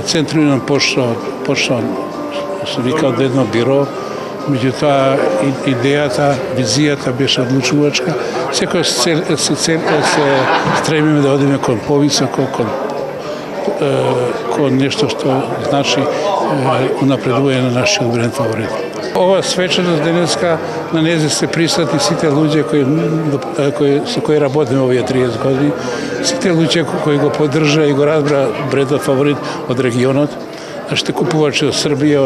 центриран почнал се вика од едно биро, меѓутоа идејата, визијата беше одлучувачка. Секој се стремиме да одиме кон повисоко, кон нешто што значи унапредување на нашиот бренд фаворит. Ова свечаност денеска на незе се присутни сите луѓе со кои работиме овие 30 години, сите луѓе кои го поддржаа и го разбра брендот фаворит од регионот, нашите купувачи од Србија,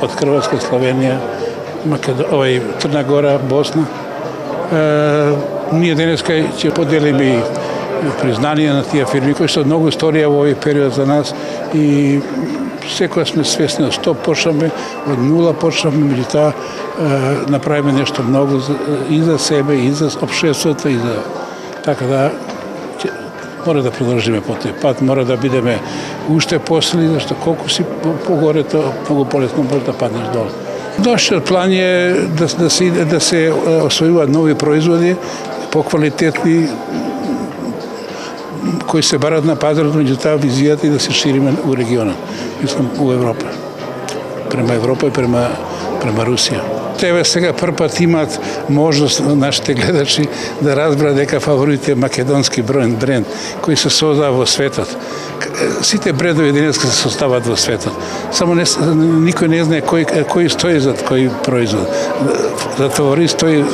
од Хрватска, Словенија, Црна Гора, Босна. Ние денеска ќе поделиме и признание на тие фирми кои што многу сторија во овој период за нас и секоја сме свесни од 100 почнаме, од 0 почнаме, меѓутоа направиме нешто многу и за себе, и за општеството, и за така да мора да продолжиме по тој пат, мора да бидеме уште посилни, зашто колку си погоре, то многу полесно може да паднеш долу. Нашиот план е да се освојуваат нови производи, поквалитетни, кои се барат на пазарот, меѓутоа визијата и да се шириме у регионот, мислам у Европа, према Европа и према Русија. Тебе сега првпат имаат можност нашите гледачи да разберат дека фаворит е македонски бренд кој се создава во светот. Сите брендови денеска се состават во светот. Само никој не знае кој стои зад кој производ. За фаворит стои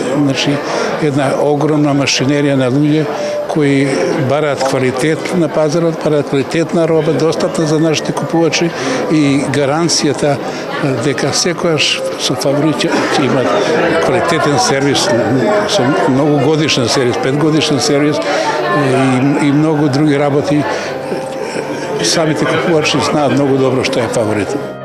една огромна машинерија на луѓе кои бараат квалитет на пазарот, бараат квалитетна роба, достапна за нашите купувачи и гаранцијата дека секојаш со фаворит ќе имат квалитетен сервис, со многу годишен сервис, 5 годишен сервис и многу други работи. Самите купувачи знаат многу добро што е фаворит.